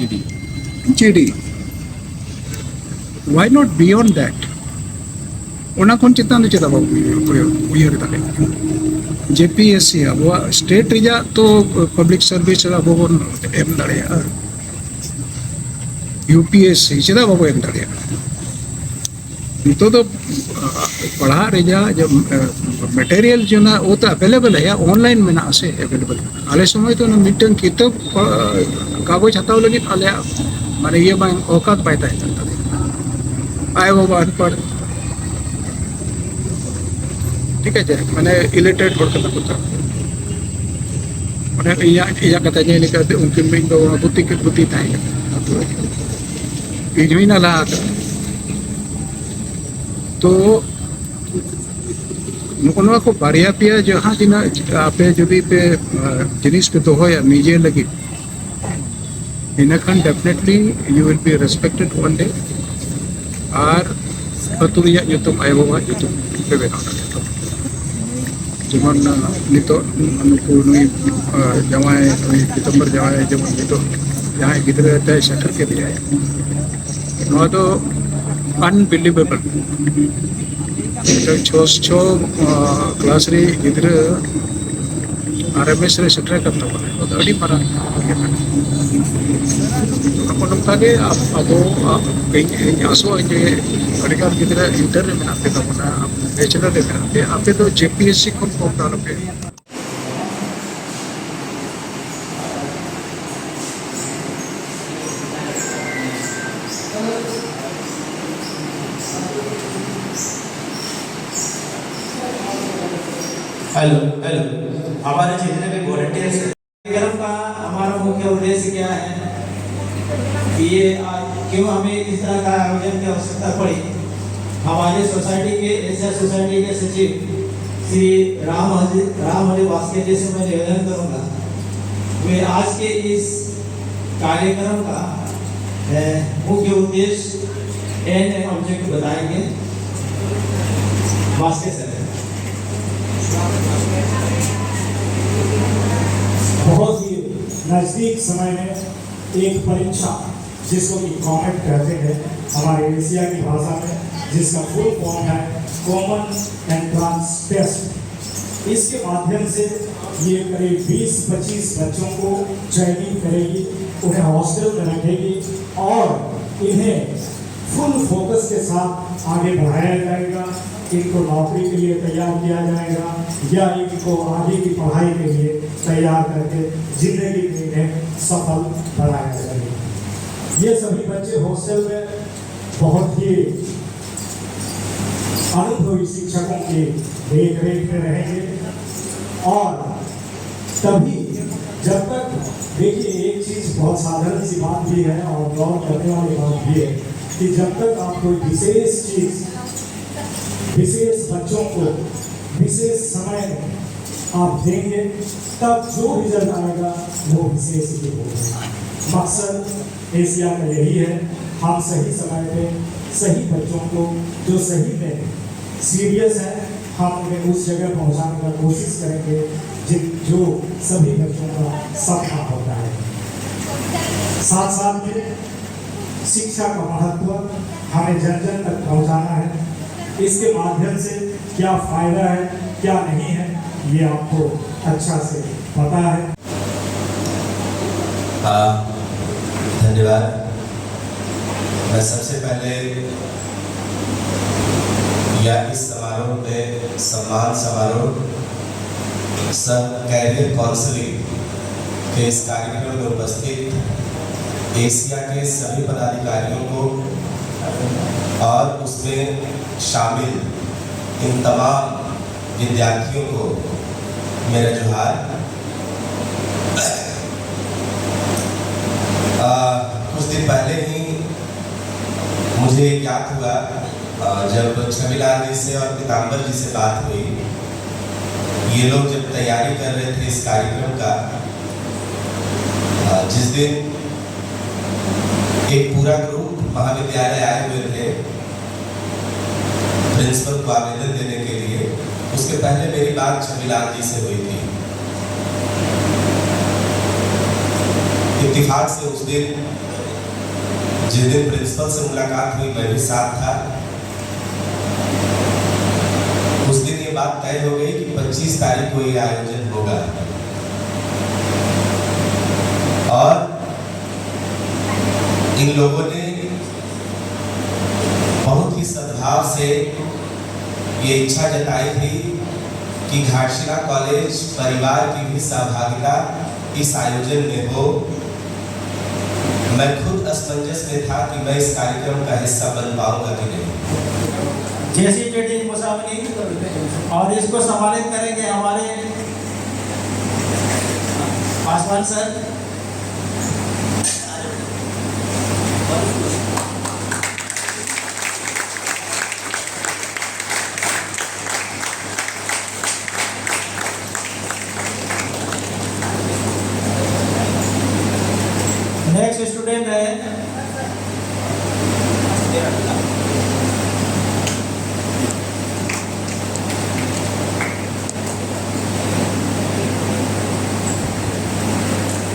GD. Why not beyond that? Ona kon चितान चेदा उयर दाले JPSC अब state रिजा तो पब्लिक सर्विस अब बोन एम दाले UPSC चेदा अब एम दाले तो पढ़ा रिजा जब मटेरियल जो ना वो तो अवेलेबल है या ऑनलाइन में ना से अवेलेबल आले समय तो ना मिटन किताब कागज हटाओ लगी आले माने ये बाय औकात पाता है आए वो बात पर ठीक है मैंने इलेक्टेड होड़ करना पड़ता मैंने या कहता है नहीं कहते उनके में तो बुद्धि था इजमी ना ला तो नुकनवा को बारिया पिया जहाँ जिना आपे जुदी पे जिनिस पे तो हो या निजे लगी इनखान definitely you will be respected one day और पतुरिया जो तुम आए वो जो तुम पे बेना जेमन नितो नुकु नुई जमाए नुई पितंबर जमाए जेमन नितो जहाँ गिदरे ते सेटल के दिया है नो तो अनबिलीवेबल छो क्लास रे गिदरे RMS रे सेटल करता है तो अड़ी मरा नोका के अब आसो जे अड़िगार गिदरे इंटर में आते तो बना बैचलर में आते आपे तो JPSC को डालो पे हेलो हमारे जितने भी वॉलंटियर्स हैं कार्यक्रम का हमारा मुख्य उद्देश्य क्या है कि ये क्यों हमें इस तरह का आयोजन की आवश्यकता पड़ी। हमारे सोसाइटी के एशिया सोसाइटी के सचिव श्री राम हरि वास्के जी से मैं निवेदन करूंगा वे आज के इस कार्यक्रम का मुख्य उद्देश्य एंड ऑब्जेक्ट बताएंगे। वास्के सर बहुत ही नजदीक समय में एक परीक्षा जिसको कि कॉमेट कहते हैं हमारे एशिया की भाषा में, जिसका फुल फॉर्म है कॉमन एंट्रेंस टेस्ट। इसके माध्यम से ये करीब 20-25 बच्चों को ट्रेनिंग करेगी, उन्हें हॉस्टल में रखेगी और इन्हें फुल फोकस के साथ आगे बढ़ाया जाएगा। इनको नौकरी के लिए तैयार किया जाएगा या इनको आगे की पढ़ाई के लिए तैयार करके जिंदगी में इन्हें सफल बनाया जाएगा। ये सभी बच्चे हॉस्टल में बहुत ही अनुभवी शिक्षकों की देख रेख में रहेंगे और तभी जब तक देखिए एक चीज बहुत साधारण सी बात भी है और गौर करने वाली बात भी है कि जब तक आप कोई विशेष चीज विशेष बच्चों को विशेष समय में आप देंगे तब जो रिजल्ट आएगा वो विशेष ही होगा। मकसद एशिया का यही है, हम सही समय पे सही बच्चों को जो सही में सीरियस है हम उन्हें उस जगह पहुंचाने का कोशिश करेंगे जो सभी बच्चों का सपना होता है। साथ साथ में शिक्षा का महत्व हमें जन जन तक पहुंचाना है। इसके माध्यम से क्या फायदा है क्या नहीं है ये आपको अच्छा से पता है। धन्यवाद। मैं सबसे पहले या इस समारोह में सम्मान समारोह सब कैरियर काउंसलिंग के इस कार्यक्रम में उपस्थित एशिया के सभी पदाधिकारियों को और उसमें शामिल इन तमाम विद्यार्थियों को मेरा जोहार। कुछ दिन पहले ही मुझे याद हुआ जब छविलाल जी से और पीताम्बर जी से बात हुई, ये लोग जब तैयारी कर रहे थे इस कार्यक्रम का, जिस दिन एक पूरा ग्रुप महाविद्यालय आए हुए थे प्रिंसिपल को आवेदन देने के लिए, उसके पहले मेरी बात छविलाल जी से हुई थी कि इत्तेफाक से उस दिन जिस दिन प्रिंसिपल से मुलाकात हुई मैं भी साथ था। उस दिन ये बात तय हो गई कि 25 तारीख को ये आयोजन होगा और इन लोगों ने बहुत ही सद्भाव से ये इच्छा जताई थी कि घाटशिला कॉलेज परिवार की भी सहभागिता इस आयोजन में हो। मैं खुद असमंजस में था कि मैं इस कार्यक्रम का हिस्सा बन पाऊंगा कि नहीं। जैसी ट्रेडिंग मुसाफिरी और इसको सम्मानित करेंगे हमारे पासवान सर। नेक्स्ट स्टूडेंट है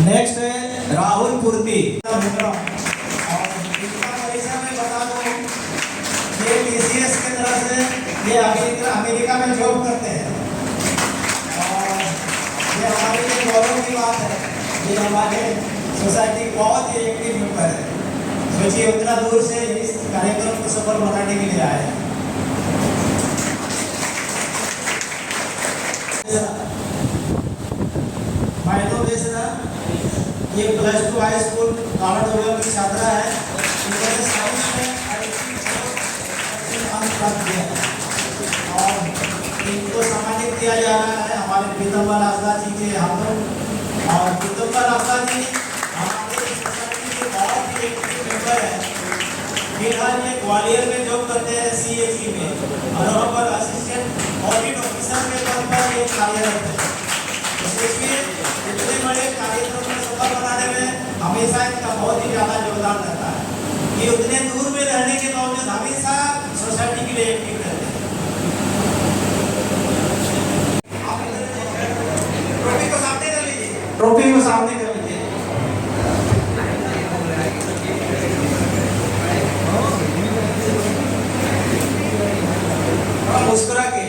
नेक्स्ट है राहुल पूर्ति। और इसका परिचय मैं बता दूं, ये TCS के तरफ से ये अमेरिका में जॉब करते हैं और ये हमारे लिए गौरव की बात है। ये हमारे सोसाइटी बहुत ही एक्टिव मेंबर है। सोचिए उतना दूर से इस कार्यक्रम को सफल बनाने के लिए आए हैं। मैं तो बेसरा ये +2 हाई स्कूल कावड़ की छात्रा है। इन्होंने साइंस में अंक प्राप्त किया है और इनको सम्मानित किया जा रहा है हमारे पीतम्बर आस्था जी के हाथों। और पीतम्बर आस्था जी हमारे सोसाइटी के बहुत ही एक्टिव मेंबर है। फिलहाल ये ग्वालियर में जॉब करते हैं CAG में और वहाँ पर असिस्टेंट ऑडिट ऑफिसर के पद पर ये कार्यरत है। इसलिए इतने बड़े कार्यक्रम को सफल बनाने में हमेशा इनका बहुत ही ज़्यादा योगदान रहता है। ये उतने दूर में रहने के बावजूद हमेशा सोसाइटी के लिए एक्टिव रहते हैं। ट्रॉफी को सामने कर लीजिए, ट्रॉफी को सामने कर लीजिए। मुस्कुरा के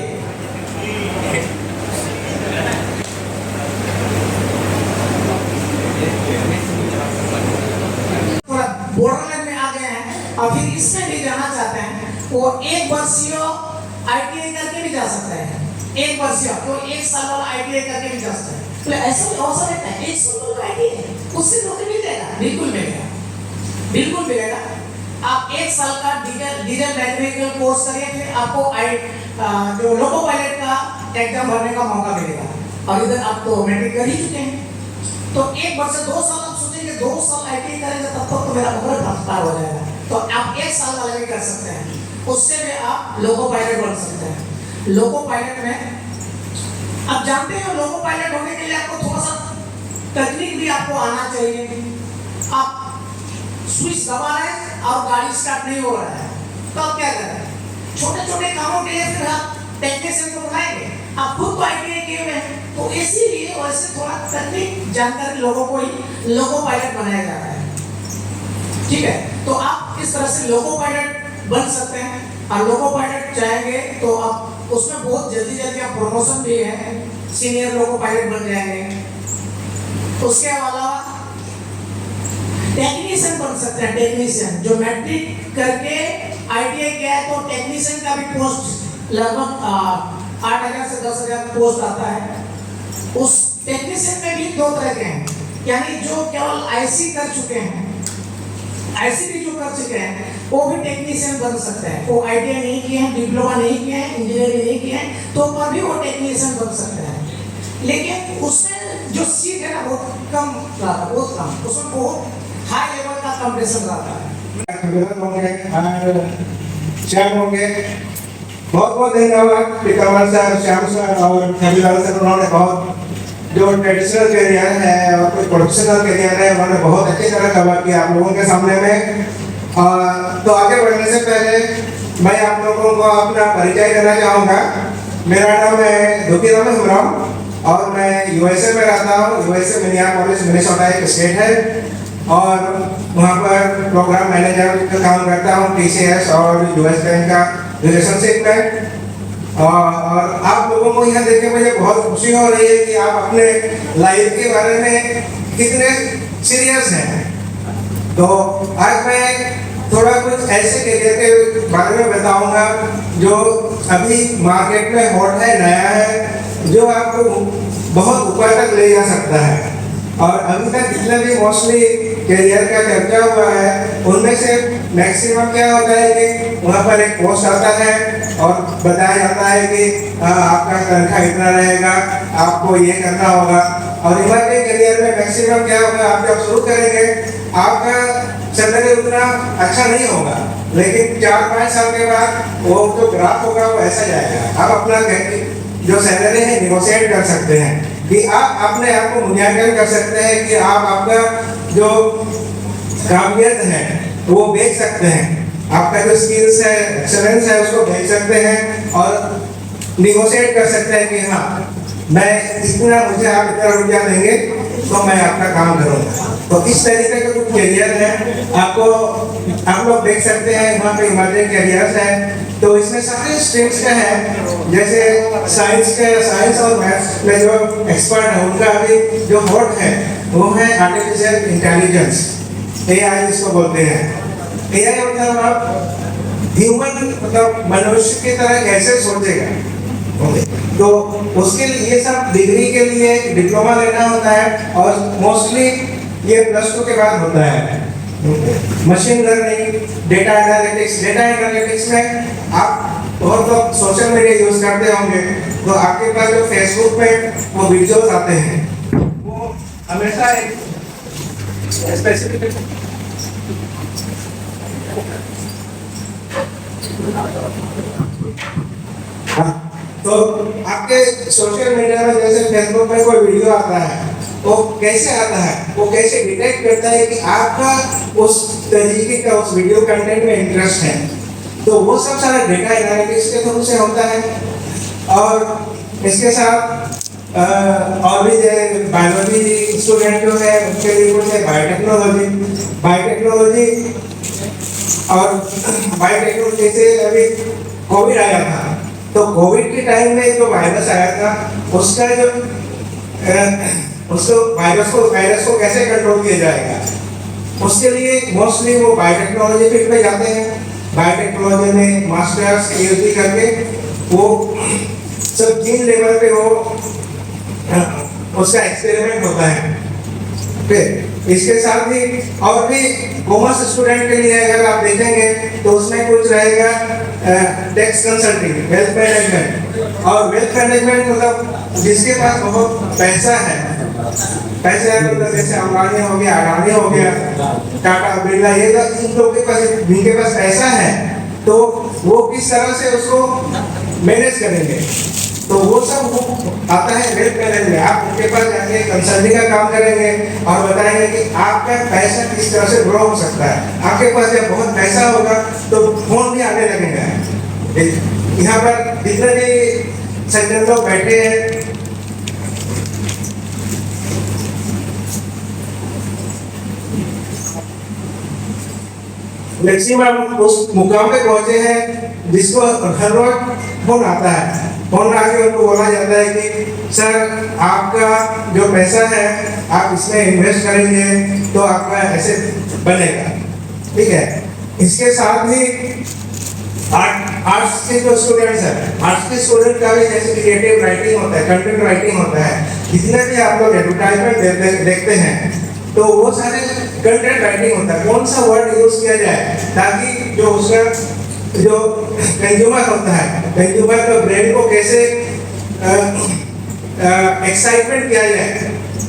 बॉर्डरलाइन में आ गए हैं और फिर इसमें भी जाना चाहते हैं, वो 1 वर्षीय ITI करके भी जा सकते हैं। 1 वर्षीय तो 1 साल वाला ITI करके भी जा सकते हैं। तो ऐसा भी अवसर रहता है 1 साल वाला ITI उससे नौकरी मिल जाएगा। बिल्कुल मिलेगा, बिल्कुल मिलेगा। आप 1 साल का डीजल मैकेनिकल कोर्स करिए, फिर आपको जो लोको पायलट का एग्जाम भरने का मौका मिलेगा। और इधर आप तो मैट्रिक कर ही चुके हैं, तो 1 वर्ष से 2 साल आप सोचेंगे 2 साल ITI करेंगे तब तक तो मेरा उम्र पार हो जाएगा। तो आप 1 साल वाले भी कर सकते हैं, उससे भी आप लोको पायलट बन सकते हैं। लोको पायलट में आप जानते हैं लोको पायलट होने के लिए आपको थोड़ा सा तकनीक भी आपको आना चाहिए। आप स्विच दबा रहे हैं और गाड़ी स्टार्ट नहीं हो रहा है तो आप क्या करें? छोटे छोटे कामों के लिए फिर आप टेक्नीशियन को बुलाएंगे। आप खुद तो ITI किए हुए हैं, तो इसीलिए वैसे थोड़ा तकनीक जानकर लोगों को ही लोको पायलट बनाया जाता है। ठीक है, तो आप इस तरह से लोको पायलट बन सकते हैं। और लोको पायलट चाहेंगे तो आप उसमें बहुत जल्दी जल्दी आप प्रमोशन भी है, सीनियर लोको पायलट बन जाएंगे। उसके अलावा टेक्नीशियन बन सकते हैं। टेक्नीशियन जो मैट्रिक करके ITI किया है तो टेक्नीशियन का भी पोस्ट लगभग 8,000 से 10,000 पोस्ट आता है। उस टेक्नीशियन में भी 2 तरह के हैं, यानी जो केवल IC कर चुके हैं, IC भी जो कर चुके हैं वो भी टेक्नीशियन बन सकते हैं। वो ITI नहीं किए हैं, डिप्लोमा नहीं किए हैं, इंजीनियरिंग नहीं किए हैं, तो पर भी वो टेक्नीशियन बन सकते हैं। लेकिन उसमें जो सीट है ना बहुत कम रहता है, बहुत कम, उसमें बहुत हाई लेवल का कंपटीशन रहता है। श्याम होंगे, बहुत बहुत धन्यवाद पीताम्बर सर, श्याम सर और खबीलाल सर। उन्होंने बहुत जो ट्रेडिशनल करियर है और कुछ प्रोफेशनल करियर है उन्होंने बहुत अच्छी तरह कवर किया आप लोगों के सामने में। तो आगे बढ़ने से पहले मैं आप लोगों को अपना परिचय देना चाहूँगा। मेरा नाम है धोखीराम हेम्ब्रम और मैं यूएसए में रहता हूँ। यूएसए मिनियापोलिस मिनेसोटा एक स्टेट है और वहाँ पर प्रोग्राम मैनेजर का काम करता हूँ टीसीएस और यूएस बैंक का रिलेशनशिप में। और आप लोगों को यहाँ देख के मुझे बहुत खुशी हो रही है कि आप अपने लाइफ के बारे में कितने सीरियस हैं। तो आज मैं थोड़ा कुछ ऐसे करियर के बारे में बताऊंगा जो अभी मार्केट में हॉट है, नया है, जो आपको बहुत ऊपर तक ले जा सकता है। और अभी तक जितने भी मोस्टली करियर का चर्चा हुआ है उनमें से मैक्सिमम क्या होता है कि वहाँ पर एक पोस्ट आता है और बताया जाता है कि आपका तनख्वाह इतना रहेगा, आपको ये करना होगा। और इमर्जिंग करियर में मैक्सिमम क्या होगा, आप जब शुरू करेंगे आपका सैलरी उतना अच्छा नहीं होगा, लेकिन 4-5 साल के बाद वो जो ग्राफ होगा वो ऐसा जाएगा। आप अपना जो सैलरी है निगोशिएट कर सकते हैं कि आप अपने आप को मूल्यांकन कर सकते हैं कि आप आपका जो काबिलियत है वो बेच सकते हैं, आपका जो स्किल्स है, एक्सेलेंस है उसको बेच सकते हैं और निगोशिएट कर सकते हैं कि हाँ मैं इतना, मुझे आप इतना रुपया देंगे तो मैं आपका काम करूँगा। तो इस तरीके का कुछ करियर है, आपको आप लोग देख सकते हैं वहाँ पे इमर्जिंग करियर्स है। तो इसमें सारे स्ट्रीम्स का है, जैसे साइंस और मैथ्स में जो एक्सपर्ट है उनका अभी जो हॉट है वो है आर्टिफिशियल इंटेलिजेंस, एआई जिसको बोलते हैं। एआई मतलब आप ह्यूमन मतलब मनुष्य की तरह कैसे सोचेगा, तो उसके लिए ये सब डिग्री के लिए डिप्लोमा लेना होता है और मोस्टली ये +2 के बाद होता है। मशीन लर्निंग, डेटा एनालिटिक्स में आप बहुत लोग सोशल मीडिया यूज करते होंगे, तो आपके पास जो फेसबुक पे वो वीडियोस आते हैं वो हमेशा एक स्पेसिफिक तो आपके सोशल मीडिया में जैसे फेसबुक में कोई वीडियो आता है वो कैसे आता है, वो कैसे डिटेक्ट करता है कि आपका उस तरीके का उस वीडियो कंटेंट में इंटरेस्ट है, तो वो सब सारा डेटा एनालिटिक्स के थ्रू से होता है। और इसके साथ और भी बायोलॉजी स्टूडेंट जो है उनके लिए कुछ है बायोटेक्नोलॉजी से अभी कोविड आया था, तो कोविड के टाइम में जो वायरस आया था उसका जो उसको वायरस को कैसे कंट्रोल किया जाएगा, उसके लिए मोस्टली वो बायोटेक्नोलॉजी फील्ड में जाते हैं। बायोटेक्नोलॉजी में मास्टर्स पीएचडी करके वो सब जीन लेवल पे वो उसका एक्सपेरिमेंट होता है। फिर इसके साथ ही और भी कॉमर्स स्टूडेंट के लिए अगर आप देखेंगे तो उसमें कुछ रहेगा टैक्स कंसल्टिंग, वेल्थ मैनेजमेंट। और वेल्थ मैनेजमेंट मतलब जिसके पास बहुत पैसा है, मतलब जैसे अंबानी हो गया, अडानी हो गया, टाटा बिरला, ये इन लोगों के पास जिनके पास पैसा है तो वो किस तरह से उसको मैनेज करेंगे, तो वो सब आता है वेल्थ मैनेजमेंट। आप उनके पास जाके कंसल्टिंग का काम करेंगे और बताएंगे कि आपका पैसा किस तरह से ग्रो हो सकता है। आपके पास जब बहुत पैसा होगा तो फोन भी आने लगेगा। यहाँ पर जितने भी सज्जन लोग बैठे हैं, मैक्सिमम उस मुकाम पे पहुंचे हैं जिसको हर रोज फोन आता है। फोन आके उनको बोला जाता है कि सर आपका जो पैसा है आप इसमें इन्वेस्ट करेंगे तो आपका ऐसे बनेगा, ठीक है। इसके साथ ही आर्ट्स के जो स्टूडेंट्स हैं, आर्ट्स के स्टूडेंट का भी जैसे क्रिएटिव राइटिंग होता है, कंटेंट राइटिंग होता है, जितने भी आप लोग एडवर्टाइजमेंट देखते हैं तो वो सारे कंटेंट राइटिंग होता है। कौन सा वर्ड यूज किया जाए ताकि जो उसका जो कंज्यूमर होता है, कंज्यूमर का ब्रेन को कैसे एक्साइटमेंट किया जाए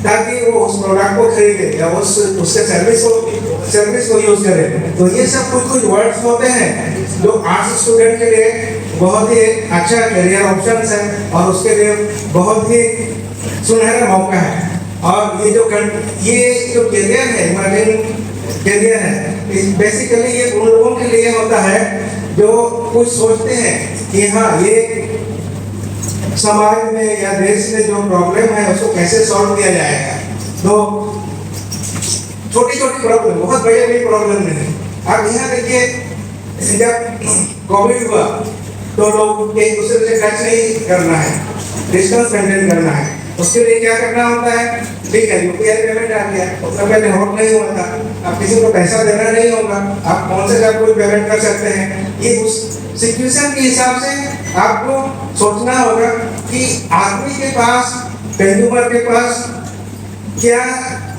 ताकि वो उस प्रोडक्ट को खरीदे या उसके सर्विस को यूज करे। तो ये सब कुछ वर्ड्स होते हैं जो आर्ट्स स्टूडेंट के लिए बहुत ही अच्छा करियर ऑप्शन है और उसके लिए बहुत ही सुनहरा मौका है। और ये जो करियर है, इमर्जिंग करियर है, बेसिकली ये उन लोगों के लिए होता है जो कुछ सोचते हैं कि हाँ ये समाज में या देश में जो प्रॉब्लम है उसको कैसे सॉल्व किया जाएगा। तो छोटी छोटी प्रॉब्लम, बहुत बड़े बड़ी प्रॉब्लम नहीं। आप यहाँ देखिए, जब कोविड हुआ तो लोग एक दूसरे से टच नहीं करना है, डिस्टेंस मेंटेन करना है। उसके लिए क्या करना होता है? ठीक है, यूपीआई पेमेंट आ गया, उसका पहले होल्ड नहीं हुआ था। अब किसी को पैसा देना नहीं होगा, आप फोन से सब कुछ पेमेंट कर सकते हैं। ये उस सिचुएशन के हिसाब से आपको सोचना होगा कि आदमी के पास, कंज्यूमर के पास क्या,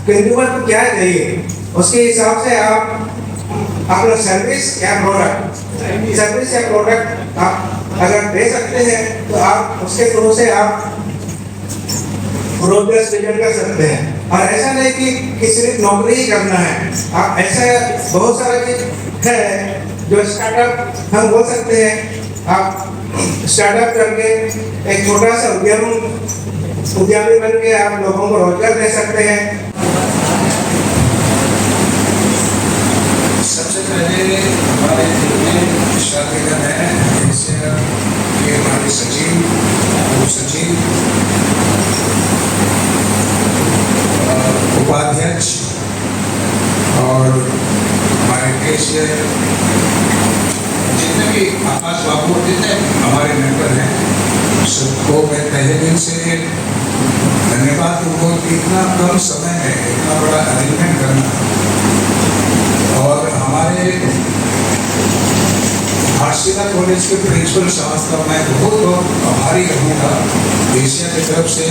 कंज्यूमर को क्या चाहिए, उसके हिसाब से आप अपना सर्विस या प्रोडक्ट आप अगर दे सकते हैं तो आप उसके थ्रू से आप रोजगार सृजन कर सकते हैं। और ऐसा नहीं कि सिर्फ नौकरी ही करना है, आप ऐसा बहुत सारा चीज है जो स्टार्टअप हम बोल सकते हैं। आप स्टार्टअप करके एक छोटा सा उद्यमी बन के आप लोगों को रोजगार दे सकते हैं। सबसे पहले हमारे में शामिल है कि हमारे सचिव, उप सचिव, उपाध्यक्ष और हमारे कैशियर, जितने भी आकाश बाबू, जितने हमारे मेंबर हैं, सबको मैं पहले दिन से धन्यवाद दूंगा कि इतना कम समय है, इतना बड़ा अरेंजमेंट करना। और हमारे घाटशिला कॉलेज के प्रिंसिपल साहब का मैं बहुत बहुत आभारी रहूँगा। एशिया की तरफ से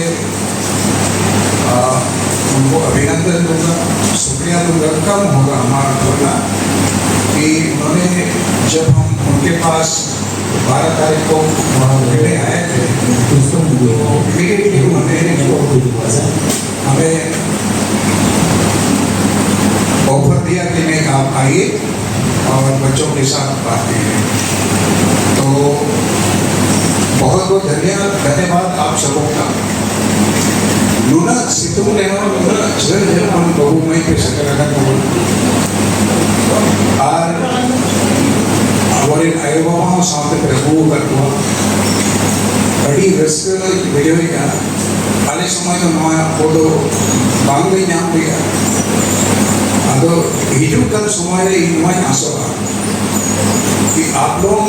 उनको अभिनंदन दूंगा, शुक्रिया दूंगा। कम होगा हमारा बोलना कि उन्होंने, जब हम उनके पास 12 तारीख को वहाँ मिलने आए थे तो इमीडिएटली उन्होंने हमें ऑफर दिया कि नहीं, आप आइए और बच्चों के साथ बात कीजिए। तो बहुत बहुत धन्यवाद आप सबों का। लूना सितु ने लूना जल जल बहु में के सकरगन और हमारे आयोवा साथ प्रभु करवा बड़ी रिस्क वीडियो का अले समय तो नया फोटो बांग्ले नाम दिया। अदो हिजू कल समय इनवाई आसो कि आप लोग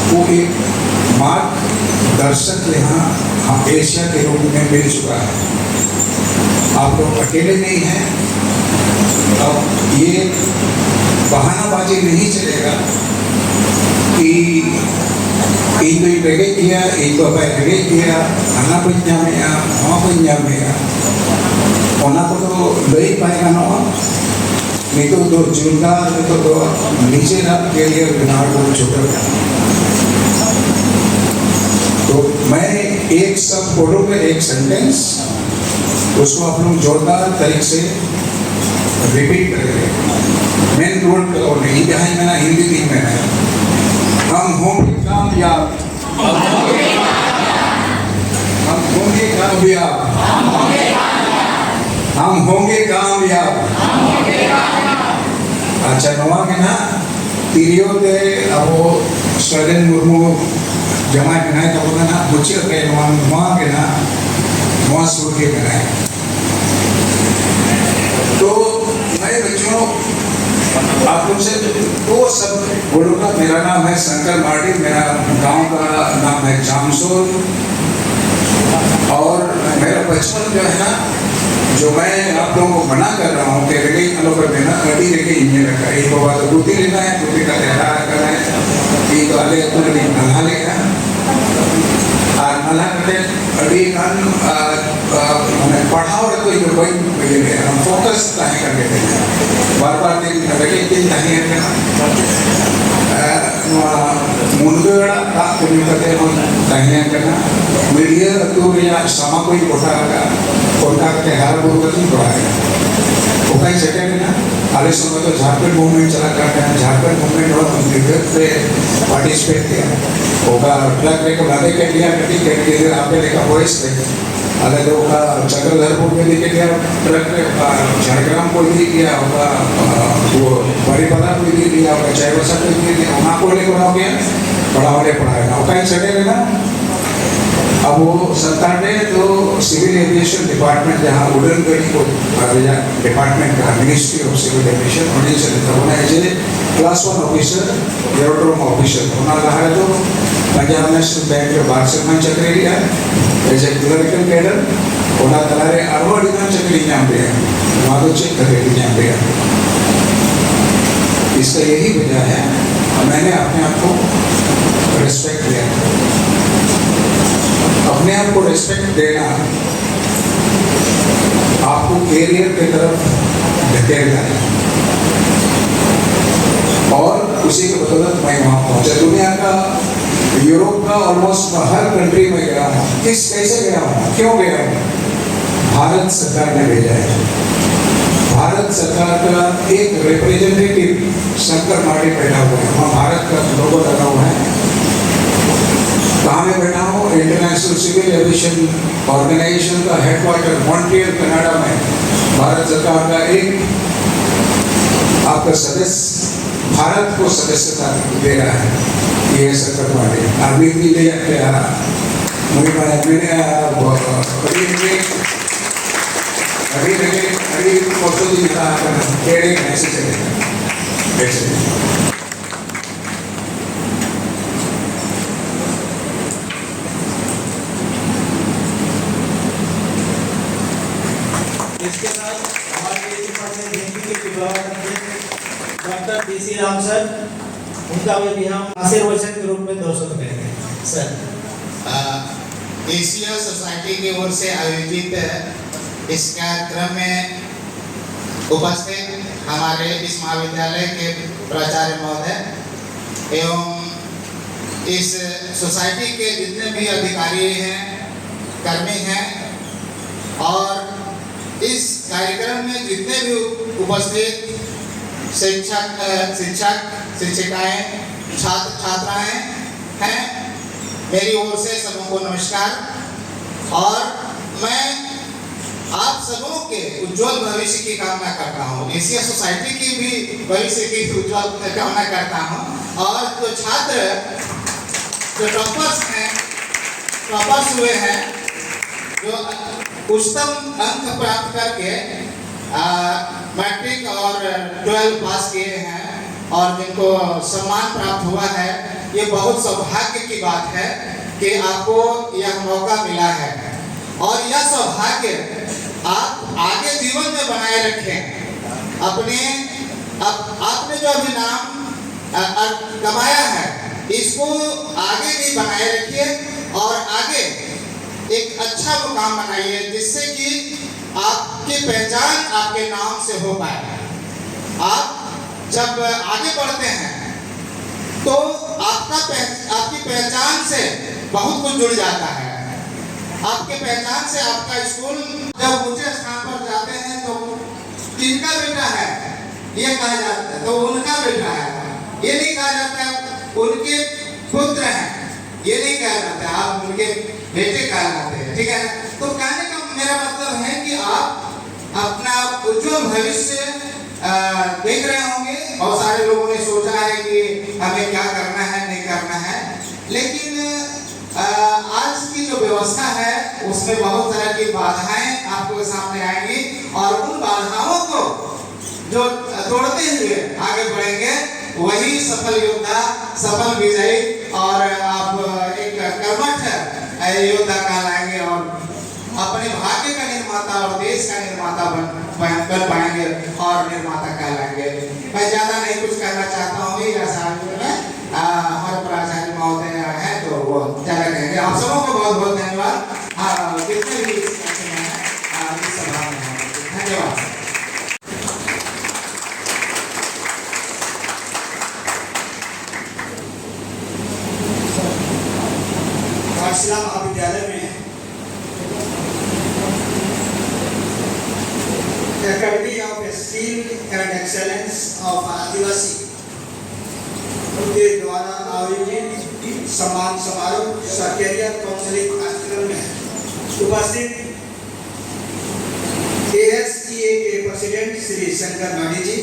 को एक मार्गदर्शक यहाँ हम एशिया के रूप में मिल चुका है। आप लोग अकेले नहीं हैं। अब ये बहानाबाजी नहीं चलेगा कि इन दो बेगे किया, इन दो बेगे किया, अन्ना पंजा में या वहाँ पंजा में या ओना को तो लई पाएगा ना। नहीं तो दो जुर्गा तो नीचे रख के लिए बिनार को छोटा। तो मैं एक सब फोटो में एक सेंटेंस उसको आप लोग जोरदार तरीके से रिपीट करेंगे। मेन रोड और नहीं जहाँ मैंने हिंदी दिन में है, हम होंगे कामयाब, हम होंगे कामयाब, हम होंगे कामयाब। अच्छा नवा के ना तिरियो दे अब स्टूडेंट मुर्मू जमा के ना तो ना मुझे के नवा के ना नवा सूट के ना। तो मैं बच्चों आप लोग से दो सब बोलूँगा। मेरा नाम है शंकर मार्डी, मेरा गांव का नाम है जामसोल और मेरा बचपन जो है ना, जो मैं आप लोगों को मना कर रहा हूँ कि रेगे अलो कर देना अड़ी रेगे इन्हें रखा है। एक बात दूती लेना है, दूती का लहरा करना है, ये तो अले तो नहीं नला लेगा और नला करते अड़ी कान हमें पढ़ाओ रखो। ये कोई ये हम फोकस नहीं करके देंगे बार दिन रेगे दिन नहीं है मुनगड़ा का कोई करते हम नहीं करना। मीडिया तो या समा कोई कोटा के हर बोल कर पढ़ाएगा वो कहीं सेटेल ना। आले समय तो झारखंड मूवमेंट चला करते हैं, झारखंड मूवमेंट और लीडर से पार्टिसिपेट किया होगा। ब्लैक रे को लादे के लिया कटी के लिए आपने देखा वॉइस थे अलग होगा। चक्रधरपुर में लेके गया ट्रक रे, झारग्राम को भी किया होगा, वो बड़ी पता को भी किया होगा, चायवसा को भी किया। वहाँ को लेकर हो गया पढ़ाओ ले पढ़ाएगा वो कहीं सेटेल ना। अब वो सरकार ने तो सिविल एविएशन डिपार्टमेंट जहाँ उड़न गड़ी को डिपार्टमेंट का मिनिस्ट्री ऑफ सिविल एविएशन उन्हें चलता होना है क्लास 1 ऑफिसर एरोड्रोम ऑफिसर होना रहा है तो पंजाब नेशनल बैंक के बार से चक्री लिया एज ए क्लरिकल कैडर होना तलारे अरवड़ चक्री जाम रहा माधो चेक करेगी जाम रहा। इसका यही वजह है मैंने अपने आप को रिस्पेक्ट दिया। अपने आप को रिस्पेक्ट देना आपको कैरियर की तरफ धकेलता है और उसी के बदौलत मैं वहां पहुंचा। दुनिया का यूरोप का ऑलमोस्ट हर कंट्री में गया हूँ। कैसे गया हूँ, क्यों गया हूँ? भारत सरकार ने भेजा है। भारत सरकार का एक रिप्रेजेंटेटिव शंकर मार्डी बैठा हुआ है, वहाँ भारत का लोगो लगा हुआ है। कहाँ में बैठा हूँ? इंटरनेशनल सिविल एविएशन ऑर्गेनाइजेशन का हेडक्वार्टर मॉन्ट्रियल कनाडा में भारत सरकार का एक आपका सदस्य भारत को सदस्यता दे रहा है। ये शंकर मार्डी आदमी भी ले जाते अभी फोटो जी केड़े कैसे चलेगा ऐसे इसके बाद हमारे डिपार्टमेंट हिंदी के विभाग डॉक्टर DC राम सर, उनका भी हम आशीर्वचन के रूप में 200 करेंगे सर। एशिया सोसाइटी की ओर से आयोजित इस कार्यक्रम में उपस्थित हमारे इस महाविद्यालय के प्राचार्य महोदय एवं इस सोसाइटी के जितने भी अधिकारी हैं, कर्मी हैं और इस कार्यक्रम में जितने भी उपस्थित शिक्षक शिक्षिकाएं छात्र छात्राएं हैं, मेरी ओर से सबको नमस्कार। और मैं आप सबों के उज्जवल भविष्य की कामना करता हूँ, एशिया सोसाइटी की भी भविष्य की उज्जवल कामना करता हूँ। और जो छात्र जो टॉपर्स हैं, टॉपर्स हुए हैं, जो उच्चतम अंक प्राप्त करके मैट्रिक और 12 पास किए हैं और जिनको सम्मान प्राप्त हुआ है, ये बहुत सौभाग्य की बात है कि आपको यह मौका मिला है। और यह सौभाग्य आप आगे जीवन में बनाए रखें। आपने जो अभी नाम कमाया है, इसको आगे भी बनाए रखिए और आगे एक अच्छा मुकाम बनाइए, जिससे कि आपकी पहचान आपके नाम से हो पाए। आप जब आगे बढ़ते हैं तो आपकी पहचान से बहुत कुछ जुड़ जाता है। आपके पहचान से आपका स्कूल जब ऊंचे स्थान पर जाते हैं तो किनका बेटा है ये कहा जाता है, तो उनका बेटा है, ये नहीं कहा जाता है उनके पुत्र हैं, ये नहीं कहा जाता है, आप उनके बेटे कहलाते हैं। ठीक है, तो कहने का मेरा मतलब है कि आप अपना उज्जवल भविष्य देख रहे होंगे। बहुत सारे लोगों ने सोचा है कि हमें क्या करना है नहीं करना है, लेकिन आज की जो व्यवस्था है उसमें बहुत तरह की बाधाएं आपको सामने आएंगी और उन बाधाओं को जो तोड़ते हुए आगे बढ़ेंगे वही सफल योद्धा, सफल विजयी और आप एक कर्मठ योद्धा कहलाएंगे और अपने भाग्य का निर्माता और देश का निर्माता बन पाएंगे और निर्माता कहलाएंगे। मैं ज्यादा नहीं कुछ कहना चाहता हूँ, हमारे प्राचार्य महोदय हैं तो वो ज्यादा कहेंगे। आप सबों को बहुत बहुत धन्यवाद। जितने भी इस सभा में धन्यवाद। घाटशिला महाविद्यालय में Academy of Skill and Excellence of आदिवासी उनके द्वारा आयोजित सम्मान समारोह कैरियर काउंसलिंग कार्यक्रम में उपस्थित ASEA के प्रेसिडेंट श्री शंकर मार्डी जी,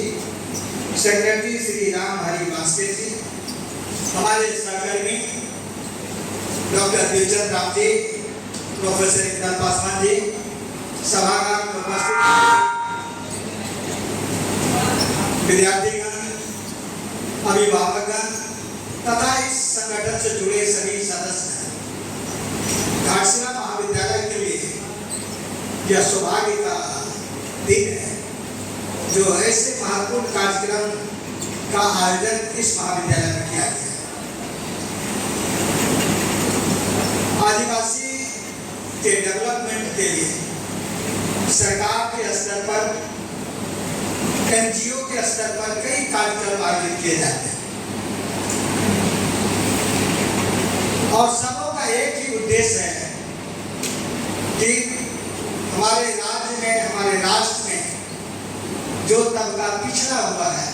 सेक्रेटरी श्री राम हरि वास्ते जी, हमारे सहकर्मी डॉक्टर दिलचंद राम जी, प्रोफेसर इकबाल पासवान जी, सभागार में उपस्थित विद्यार्थीगण, अभिभावकगण तथा इस संगठन से जुड़े सभी सदस्य। घाटशिला महाविद्यालय के लिए यह सौभाग्य का दिन है जो ऐसे महत्वपूर्ण कार्यक्रम का आयोजन इस महाविद्यालय में किया गया। आदिवासी के डेवलपमेंट के लिए सरकार के स्तर पर, एनजीओ के स्तर पर कई कार्यक्रम आयोजित किए जाते हैं और सबों का एक ही उद्देश्य है कि हमारे राज्य में, हमारे राष्ट्र में जो तबका पिछड़ा हुआ है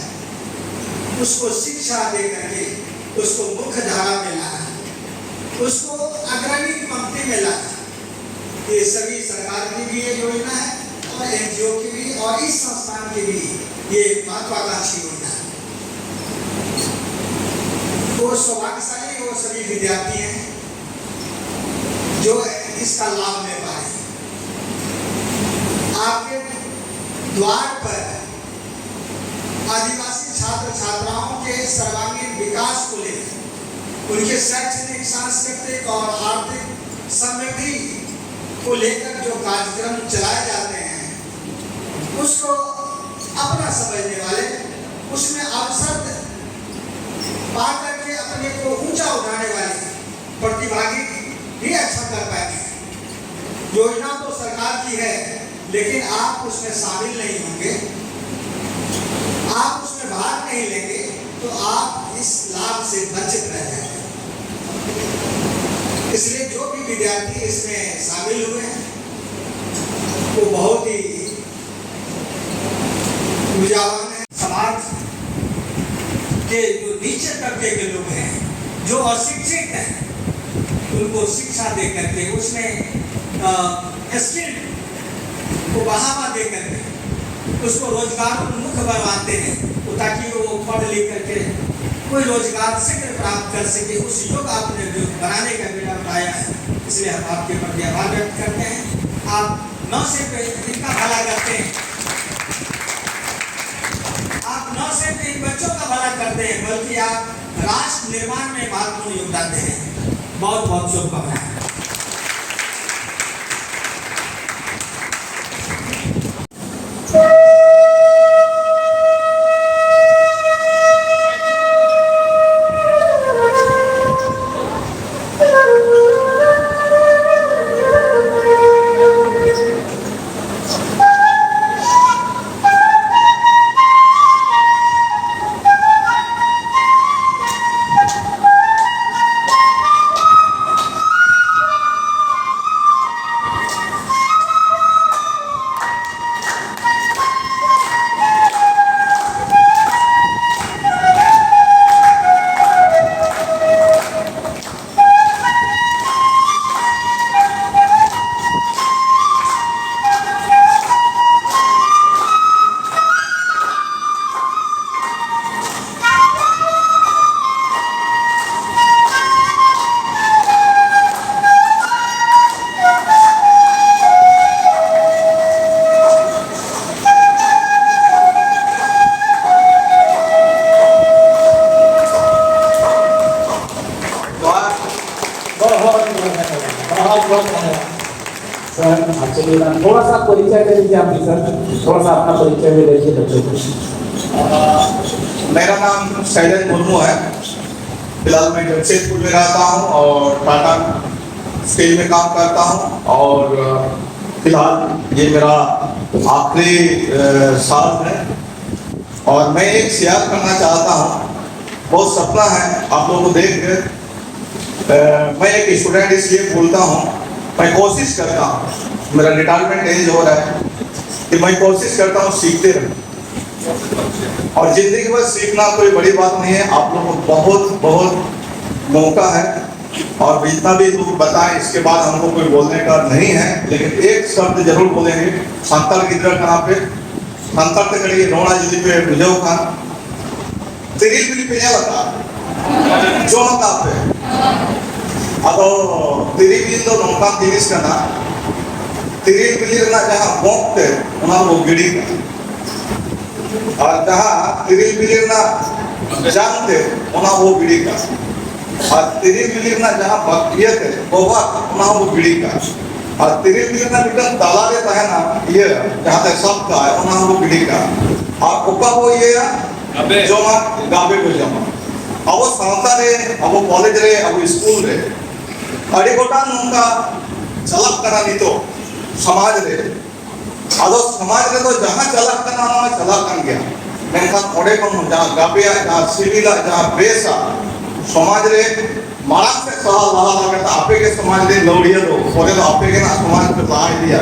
उसको शिक्षा दे करके उसको मुख्य धारा में लाना, उसको अग्रणी पंक्ति में लाना। ये सभी सरकार की भी ये योजना है और एनजीओ की भी और इस संस्थान की भी ये महत्वाकांक्षी योजना है। वो सौभाग्यशाली वो सभी विद्यार्थी हैं जो इसका लाभ ले पाए। आपके द्वार पर आदिवासी छात्र छात्राओं के सर्वांगीण विकास को लेकर, उनके शैक्षणिक, सांस्कृतिक और आर्थिक समृद्धि को लेकर जो कार्यक्रम चलाए जाते हैं उसको अपना समझने वाले, उसमें अवसर पा करके अपने को ऊंचा उठाने वाले प्रतिभागी भी अच्छा कर पाएंगे। योजना तो सरकार की है लेकिन आप उसमें शामिल नहीं होंगे, आप उसमें भाग नहीं लेंगे तो आप इस लाभ से वंचित रह जाएंगे। इसलिए जो भी विद्यार्थी इसमें शामिल हुए हैं वो बहुत ही ऊर्जावान है। समाज के जो नीचे तबके के लोग हैं, जो अशिक्षित हैं, उनको शिक्षा दे करके उसमें स्किल को बढ़ावा दे करके उसको रोजगार उन्मुख बनवाते हैं ताकि वो पढ़ लिख करके कोई रोजगार शीघ्र प्राप्त कर सके। उस योग आपने जो बनाने का बेटा बताया है, इसलिए हम आपके प्रति आभार व्यक्त करते हैं। आप न सिर्फ इनका भला करते हैं, आप न सिर्फ इन बच्चों का भला करते हैं बल्कि आप राष्ट्र निर्माण में महत्वपूर्ण योगदान दे रहे हैं। बहुत बहुत शुभकामनाएं। थोड़ा सा परिचय दे दीजिए आप सर, थोड़ा सा अपना परिचय भी दीजिए बच्चों को। मेरा नाम शैलेंद्र मुर्मू है। फिलहाल मैं जमशेदपुर में रहता हूँ और टाटा स्टील में काम करता हूँ और फिलहाल ये मेरा आखिरी साल है और मैं एक शेयर करना चाहता हूँ। बहुत सपना है आप लोगों को देख कर। मैं एक स्टूडेंट इसलिए बोलता हूँ, मैं कोशिश करता हूँ, मेरा रिटायरमेंट एज हो रहा है कि मैं कोशिश करता हूँ सीखते रहूँ और जिंदगी भर सीखना कोई बड़ी बात नहीं है। आप लोगों को बहुत बहुत मौका है और जितना भी लोग बताएं इसके बाद हमको कोई बोलने का नहीं है, लेकिन एक शब्द जरूर बोलेंगे। संताल किधर कहाँ पे संताल तक करिए रोना जल्दी पे बुझाओ खान तेरी भी पे बता जो पे ᱟᱫᱚ ᱛᱤᱨᱤᱞ ᱵᱤᱞᱤ ᱫᱚ ᱱᱚᱝᱠᱟᱱ ᱡᱤᱱᱤᱥ ᱠᱟᱱᱟ ᱛᱤᱨᱤᱞ ᱵᱤᱞᱤ ᱨᱮᱱᱟᱜ ᱡᱟᱦᱟᱸ ᱵᱚᱸᱜ ᱛᱮ ᱚᱱᱟ ᱵᱚ ᱜᱤᱰᱤ ᱠᱟᱜᱼᱟ ᱟᱨ ᱡᱟᱦᱟᱸ ᱛᱤᱨᱤᱞ ᱵᱤᱞᱤ ᱨᱮᱱᱟᱜ ᱡᱟᱝ ᱛᱮ ᱚᱱᱟ ᱵᱚ ᱜᱤᱰᱤ ᱠᱟᱜᱼᱟ ᱟᱨ ᱛᱤᱨᱤᱞ ᱵᱤᱞᱤ ᱨᱮᱱᱟᱜ ᱡᱟᱦᱟᱸ ᱤᱭᱟᱹ ᱛᱮ ᱵᱚᱵᱟᱜ ᱚᱱᱟ ᱵᱚ ᱜᱤᱰᱤ ᱠᱟᱜᱼᱟ ᱟᱨ ᱛᱤᱨᱤᱞ ᱵᱤᱞᱤ ᱨᱮᱱᱟᱜ ᱢᱤᱫᱴᱟᱝ ᱛᱟᱞᱟᱨᱮ ᱛᱟᱦᱮᱱᱟ ᱤᱭᱟᱹ ᱡᱟᱦᱟᱸ ᱛᱮ ᱥᱟᱵ ᱠᱟᱜᱼᱟᱭ ᱚᱱᱟ ᱵᱚ ᱜᱤᱰᱤ ᱠᱟᱜᱼᱟ ᱟᱨ ᱚᱠᱟ ᱵᱚ ᱤᱭᱟᱹᱭᱟ ᱡᱚᱢᱟ ᱜᱟᱵᱮ ᱵᱚ ᱡᱚᱢᱟ ᱟᱵᱚ ᱥᱟᱶᱛᱟ ᱨᱮ ᱟᱵᱚ ᱠᱚᱞᱮᱡᱽ ᱨᱮ ᱟᱵᱚ ᱥᱠᱩᱞ ᱨᱮ ᱟᱹᱰᱤ ᱜᱚᱴᱟᱝ ᱱᱚᱝᱠᱟ ᱪᱟᱞᱟᱜ ᱠᱟᱱᱟ ᱱᱤᱛᱚᱜ समाज रे आदो समाज रे तो जहां चला करना ना चला कर गया मेनखान ओडे को जहां गाबिया जहां सिविला जहां बेसा समाज रे मारक से सहा लहा लगता आपे के समाज रे लौड़िया दो ओरे तो आपे के ना समाज पे लहा दिया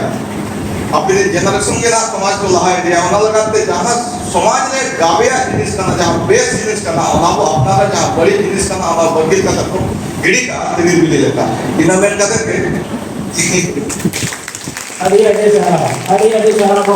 अपने जनरेशन के ना समाज को लहा दिया ओना लगाते जहां समाज रे गाबिया जिनिस करना जहां बेस जिनिस करना ओना को अपना जहां बड़ी जिनिस करना ओना बगिल का तो गिड़ी का तिली बिली लेता इना मेन कहते के Adi-adi saudara, adi-adi saudara